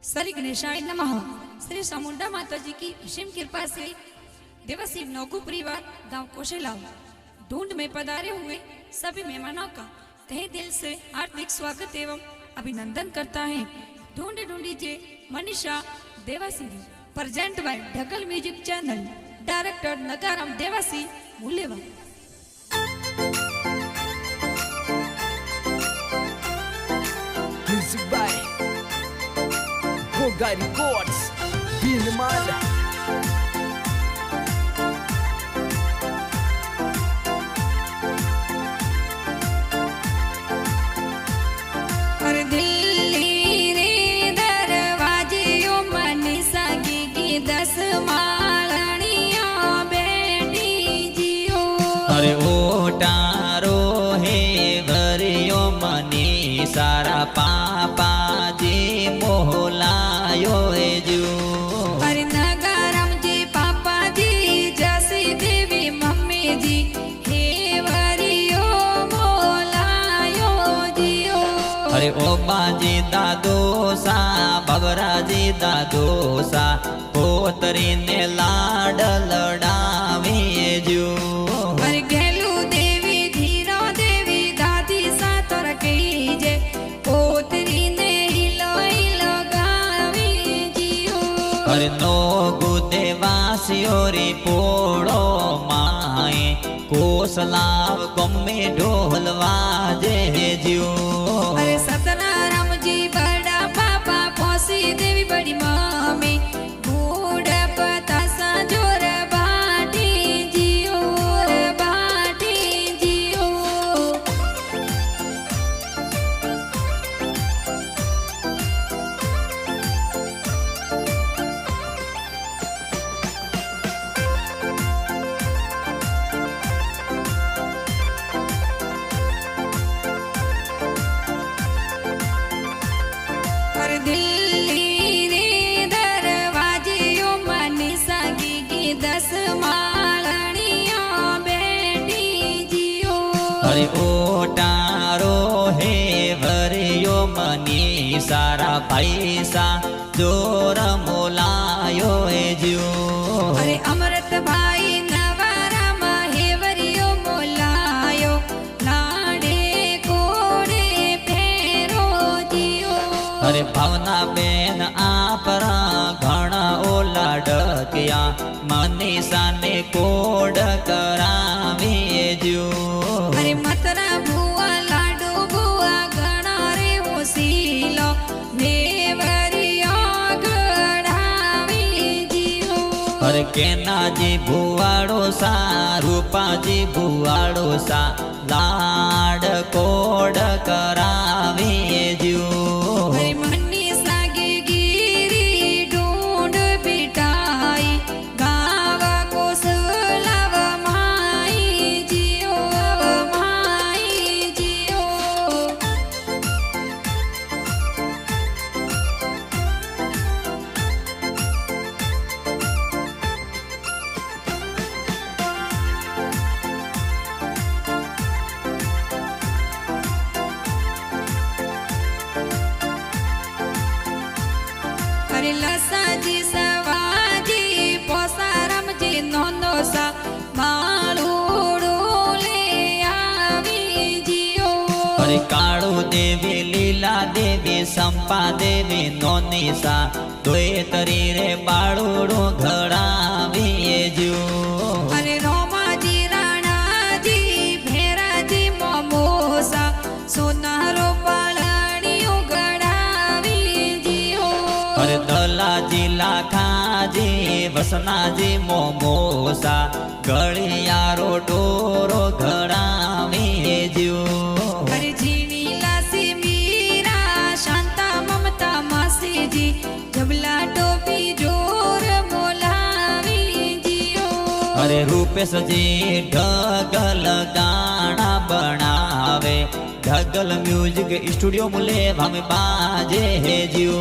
श्री गणेशाय नमः। श्री चामुंडा माता जी की असीम कृपा से देवासी नौगु परिवार गांव कोशेलाव ढूंढ में पधारे हुए सभी मेहमानों का तहे दिल से हार्दिक स्वागत एवं अभिनंदन करता है। ढूंढ ढूंढीजिए Manisha Devasi present by Dhagal music channel, director Nagaram Devasi Mooleva. Music by Boga Records, Binman. अरे दिल्ली रे दरवाजे ओ मनीषा की 10 मालनिया बेटी जियो। अरे ओटारो हे भरियो मनी सारा पापा जी मोहलायो हे जू। अरे नगाराम जी पापा जी जसी देवी मम्मी जी हे वरियो मोलायो जियो। अरे ओ बाजी दादो सा बबरा जी दादो सा पोतरी ने लाड लडावे जू। अरे गेलू देवी धीरो देवी दादी सा तोर कहीजे पोतरी ने हिलो हिलो गावी जियो। अरे नोगु देवासियो रे पोड़ो माए कोसलाव गमे ढोल वाजे ज्यो। अरे सतनाराम जी बड़ा पापा फौसी देवी बड़ी मम्मी बूढ़ पतासा जोर बाटी जियो बाटी जियो। अरे दिल्ली रे दरवाजे ओ मनीषा की 10 मालनिया बेटी जियो। अरे ओटारो हे भरियो मनी सारा पैसा जोर मोलायो हे ज्यो। अरे अमृत भाई नवाराम हेवरियो मोलायो लाडे कोड़े फेरो जियो। अरे भावना बेन आपरा घणा ओला डकिया मनीषा ने कोड करावे ज्यो। अरे मतरा बुआ लाडो बुआ गणा रे होसीलो नेवरियो गढ़ावी जियो। अरे केना जी भुवाड़ो सा रूपा जी भुवाड़ो सा लाड कोड करावे ज्यो। अरे मनीषा की गिरी ढूंढ बिटाई गाव को सुलभ माई जियो माई जियो। अरे लसा जी सवाजी पोसारम जी नोनो सा मालूड़ो ले आवी जियो। अरे काळू देवी लीला देवी संपा देवी नोनी सा दोए तरी रे बाळूड़ो घड़ावे ज्यो। अरे रोमा जी राणा जी भेरा जी मोमोसा सोनारो पालनियो गढ़ावी जियो। अरे दला जी लाखा जी वसना जी मोमोसा गड़ियारो डोरो घड़ावे ज्यो। अरे झीणी लासी मीरा शांता ममता मासी जी जबला टोपी जोर मोलावी जियो। अरे रूपेश जी ढगल गाना बनावे ढगल म्यूजिक स्टूडियो मुले हम बाजे ज्यो।